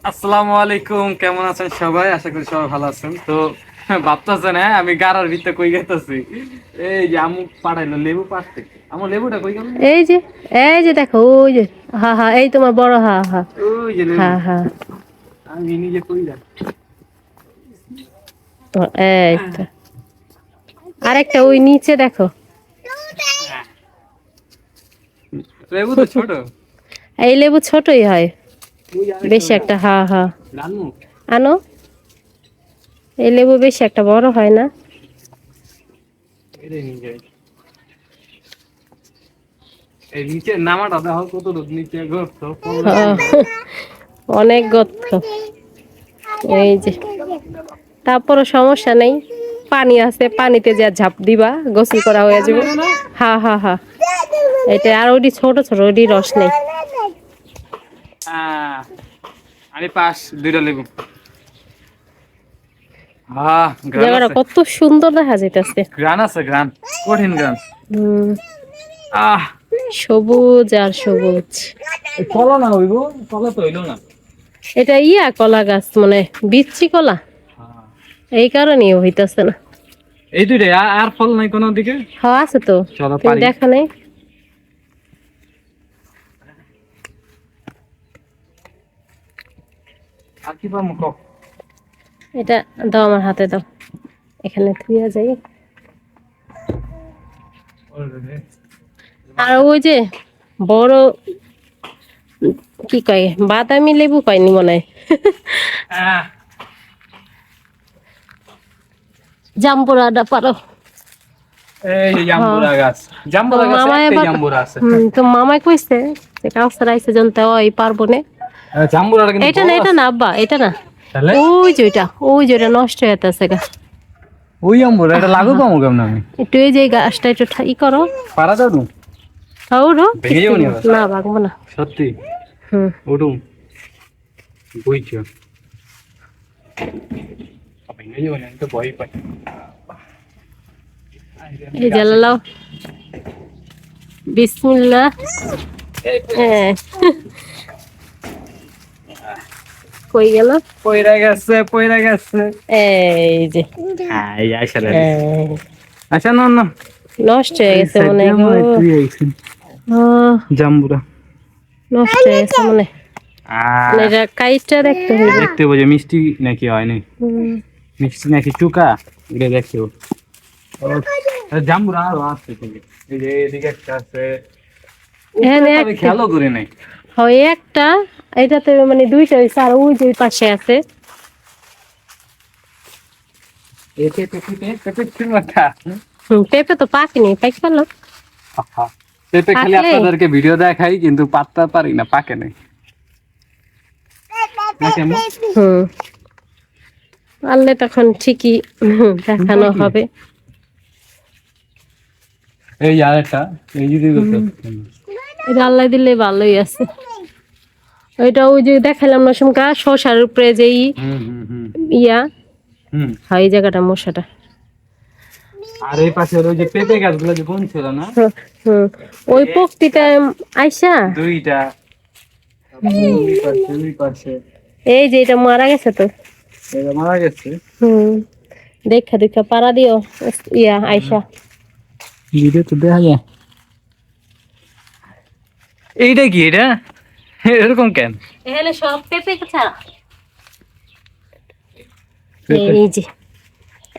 আসসালামু আলাইকুম, কেমন আছেন সবাই? আশা করি সবাই ভালো আছেন। তো ভাবতেছেন হ্যাঁ আমি গাড়ার ভিতরে কই গেতেছি। এই যে আমু পাড়াইলো লেবু পাড়তে। আমার লেবুটা কই গেল? এই যে এই যে দেখো ওই যে হা হা এই তোমার বড় হা হা ওই যে হা লেবু, হা আমি নিজে কই যাই। তো এই তো আরেকটা ওই নিচে দেখো। লেবু তো ছোট। এই লেবু ছোটই হয়, ওই যে আরেকটা বেশি ওইটা একটা হা হা রানু। আনো। এই লেবু বেশি একটা বড় হয় না। এটাই নিয়ে যাই। এই নিচে নামাটা দেখো কত দূর নিচে গর্ত পড়লে হ্যাঁ, পড়বে। অনেক গর্ত। এই যে তারপরও সমস্যা নেই, পানি আছে, পানিতে যা ঝাঁপ দিবা গোসল করা হয়ে যাবে। হা হা হা এটা আর ওইটি ছোট ছোট ওইটি রস নেই। আমি পাস দুইটা লেবু। গ্রান জায়গাটা আছে, কত সুন্দর দেখা যাইতেছে। গ্রান আছে, গ্রান কঠিন গ্রান। হম, আহ সবুজ আর সবুজ। কলা না হইব, কলা তো হইলো না। এটা ইয়া কলা গাছ, মানে বিচ্ছি কলা, এই কারণে হইতাছে না। এই দুইটাই, আর ফল নাই কোনো দিকে। হ্যাঁ আছে তো, চলো তুমি পারি। দেখা নেই। আর কি পাবো কক? এটা দাও, আমার হাতে দাও, এখানে থুইয়া যাই। আর ওই যে বড় কি কয়, বাদামি লেবু কয়নি মনে হয়। জাম্বুরাটা পারো। এই যে হ্যাঁ, জাম্বুরা গাছ, তো জাম্বুরা গাছে মামাই একটাই এবার জাম্বুরা আছে। তো মামাই কইছে যে কাউসার আইছে জানতে ওই পারবো না। জাম্বুরাটা কিন্তু এটা না, বড় এটা আছে। না আব্বা, এটা না, তাহলে ওই যে ওটা নষ্ট হয়ে যাচ্ছে গা। ওই জাম্বুরা এটা লাগু পাবো কেমন আমি? একটু এই যে গাছটা একটু ই করো। পারা যাও না? ওরো ভেঙে যাবো নি আবার? না ভাগবো না। সত্যি হুম, ওটুম বইছো ভেঙে যাবো না, আমি তো ভয় পাই। এই জ্বালাও, বিসমিল্লাহ। হ্যাঁ, কই গেল? পয়রা গেছে, পয়রা গেছে। এই যে এই আসলে এই, আচ্ছা না না, নষ্ট হয়ে এই গেছে সাইড মনে দিয়ে হয় গো। মনে হয় তুই আইছিস আহ, জাম্বুরা। নষ্ট হয়ে গেছে মনে হয়। মানে এটা কাইটটা দেখতে হইবে। দেখতে হবে যে মিষ্টি নাকি হয়নি, হুম, মিষ্টি নাকি টুকা, এটা দেখতে হবে। জাম্বুরা আরো আছে কিন্তু। এই যে এদিকে একটা আছে, উপরে এখানে তো আমি একটা খেয়ালও করি নাই। হয় একটা, এটাতে মানে দুইটা হইছে, আর ওই যে ওই পাশে আছে। এতে পেঁপে পেঁপে মাথা। পেঁপে তো পাকেনি, পাইক পেলো। পেঁপে খালি পাকলে আপনাদেরকে ভিডিও দেখাই কিন্তু পাততে পারি না, পাকে নাই। নাকি আম্মু? হুম, পারলে তখন ঠিকই দেখানো নাকি? হবে। এই আরেকটা, এই যদি এটা আল্লাহ দিলে ভালোই আছে। ওইটা ওই যে দেখালাম না সুমকা, শশার উপরে যে হুম হুম হুম ইয়া হুম। হয়, এই জায়গাটা মশাটা। আর এই পাশে ওই যে পেঁপে গাছগুলো যে কোন ছিল না, হুম, হুম, ওই পোক্তিটা আইসা। দুইটা। ওই পাশে, ওই পাশে এই যে এটা মারা গেছে তো। এটা মারা গেছে। হুম, দেখা দেখা পাড়া দিও ইয়া আইসা। ভিডিও তো দেখা যায়। এইটা কি এটা, এরকম কেন? এখানে সব পেঁপে ছাড়া। পেঁপে এই যে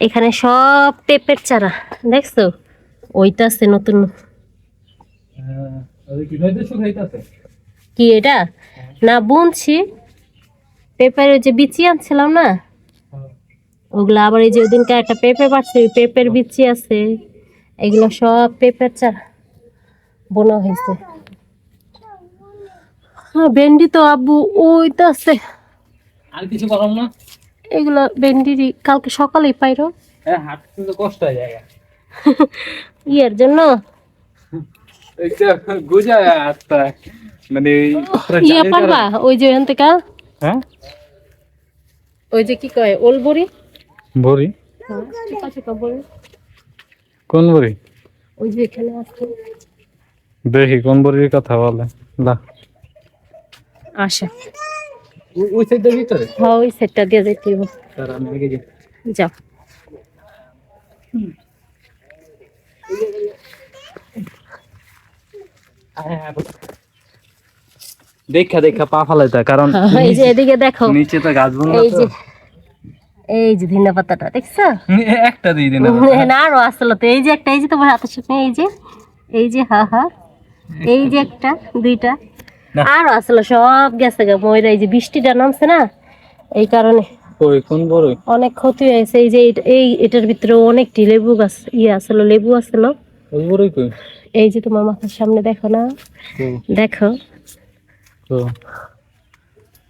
এখানে সব পেঁপের চারা দেখছো, ওইটা আছে নতুন। ওই কি নইতে শুকাইতাছে? কি এটা না বুনছি, পেঁপের ওই যে বিচি আনছিলাম না, ওগুলা আবার এই যে ওদিনকে একটা পেঁপে পাচ্ছি, পেঁপের বিচি আছে, এগুলো সব পেঁপের চারা বোনা হয়েছে। হ্যাঁ, ভেন্ডি তো আব্বু ওইটা আছে। আর কিছু করাম না। এগুলো ভেন্ডি কালকে সকালেই পাইরো হ্যাঁ, হাঁটতে তো কষ্ট হয়ে যায়। ইয়ের জন্য। এইটা গুজা হাঁটতে হয়। মানে পুরো ইয়া জালির পারবা কারণে। ওই যে ওখান থেকে, হ্যাঁ ওই যে কি কয় ওলবড়ি। বড়ি? হ্যাঁ, ছোটা ছোটা বড়ি, কোন বড়ি? ওই যে এখানে আছে। দেখি কোন বড়ির কথা বলে। না আশা ওই সাইডের ভিতরে হ্যাঁ ওই সেটটা দিয়ে যেতে হবে। স্যার আমি আগে যাই। যাও। দেখা দেখা পা ফালাইতা কারণ হ্যাঁ, এই যে এদিকে দেখো, নিচে তো গাছ বন্ধ এই যে এই যে ধনিয়া পাতাটা দেখছো? একটা দিয়ে দিন না আরো আসলো তো, এই যে একটা, এই যে তোমার হাতের সামনে, এই যে এই যে হা হা, এই যে একটা দুইটা না। আরো আসলো, সব গেছে গা ময়রা। এই যে বৃষ্টিটা নামছে না, এই কারণে ওই কোন বড় অনেক ক্ষতি হয়েছে। এই যে এই এটার ভিতরে অনেকটি লেবু গাছ আসলো, লেবু আসলো। ওই বড়ই কই এই যে তোমার মাথার সামনে দেখো না, দেখো তো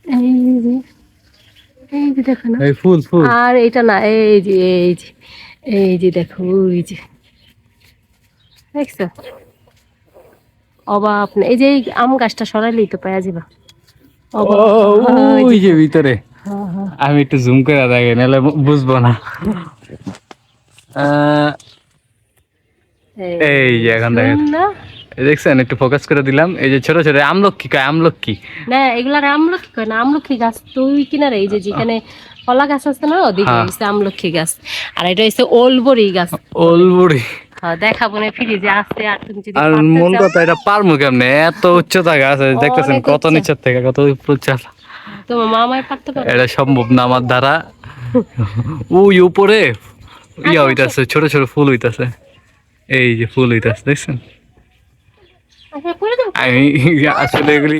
এই যে, এই যে দেখো না। এই ফুল ফুল আর এটা না, এই যে এই যে এই যে দেখো, ওই যে দেখছো অবাক না। এই যে এই আম গাছটা সরাইলেই তো পাওয়া যাবে। ওই যে ভিতরে আমি একটু জুম করে দেখে নাহলে বুঝবো না। এই যে এখন দেখেন, এই দেখছেন একটু ফোকাস করে দিলাম। এই যে ছোট ছোট আমলকি কয়, আমলকি না এগুলার আমলকি কয় না, আমলকি গাছ তো ওই কিনারে, এই যে যেখানে কলা গাছ আছে না ওদিকে হচ্ছে আমলকি গাছ। আর এটা হচ্ছে ওলবরি গাছ। ওলবুড়ি হ্যাঁ দেখাবো না ফ্রিজে আছে। আর তুমি যদি আর পারতে মন চাও, কথা এটা পারমু কেমনে, এত উচ্চতা গাছ আছে দেখতেছেন অনেক কত উচ্চ। নিচের থেকে কত উচ্চতা। তোমার মামাই পারতে পারবে। এটা সম্ভব না আমার দ্বারা। ওই উপরে ইয়া হইতাছে, ছোট ছোট ফুল হইতাছে। এই যে ফুল হইতাছে দেখছেন। আচ্ছা করে দাও। আমি আসলে এগুলি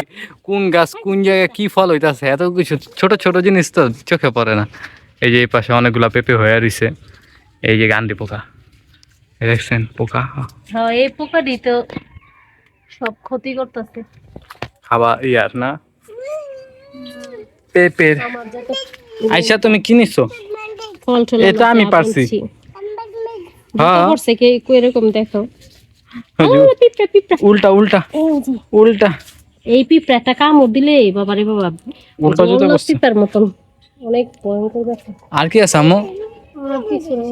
কোন গাছ কোন জায়গায় কি ফল হইতাছে এত কিছু ছোট ছোট জিনিস তো চোখে পড়ে না। এই যে এই পাশে অনেকগুলা পেঁপে হয়ে রইছে। এই যে গান্ডি পোকা, এই দেখছেন পোকা হ্যাঁ এই পোকাটি তো সব ক্ষতি করতেছে। খাওয়া ইয়ার না পেঁপের। আমার যাতে আইসা তুমি কি নিছো? ফল টল এটা আমি পারছি। হ্যাঁ করছে কে এরকম দেখো। ওই যে ও, পিঁপড়া পিঁপড়া, উল্টা উল্টা এই যে উল্টা এই পিঁপড়াটা কামড় দিলে বাবা রে বাবা, উল্টা জুতো অন্য করছে। পিঁপড়ার মতন অনেক ভয়ঙ্কর ব্যাপার। আর কি আছে আম্মু? আর কিছু না,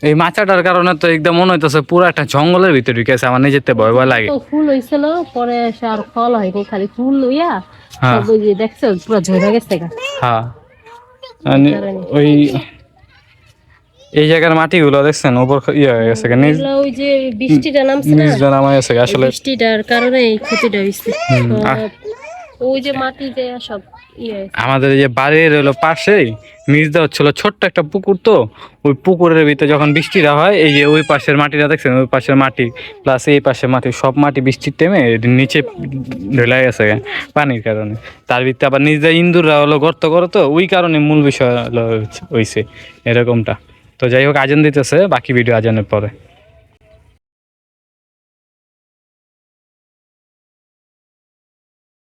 এই মাচাটার কারণে তো একদম মনে হইতেছে পুরো একটা জঙ্গলের ভিতরে ঢুকেছে। আমার নিজেতে ভয় ভয় লাগে। তো ফুল হয়েছিল পরে এসে আর ফল হয়নি, খালি ফুল লইয়া হ্যাঁ। সব ওই যে দেখছো পুরো ঝরে গেছে গা। হ্যাঁ ওই এই জায়গার মাটিগুলো দেখছেন উপর ইয়ে হয়ে গেছে গা, নিজ এগুলা ওই যে বৃষ্টিটা নামছে না, নিজ নামা গেছে গা আসলে। বৃষ্টিটার কারণে এই ক্ষতিটা হয়েছে। আর ওই যে মাটি যে সব ইয়ে আমাদের এই যে বাড়ির হলো পাশেই নিচ দেওয়া হচ্ছিল ছোট্ট একটা পুকুর। তো ওই পুকুরের ভিতরে যখন বৃষ্টিটা হয়, এই যে ওই পাশের মাটিটা দেখছেন, ওই পাশের মাটি প্লাস এই পাশের মাটি সব মাটি বৃষ্টির টাইমে নিচে ঢেলে গেছে গা পানির কারণে। তার ভিতরে আবার নিজে ইন্দুররা হলো গর্ত করে, তো ওই কারণে মূল বিষয় হলো হইছে এরকমটা। তো যাই হোক আজান দিতেছে, বাকি ভিডিও আজানের পরে।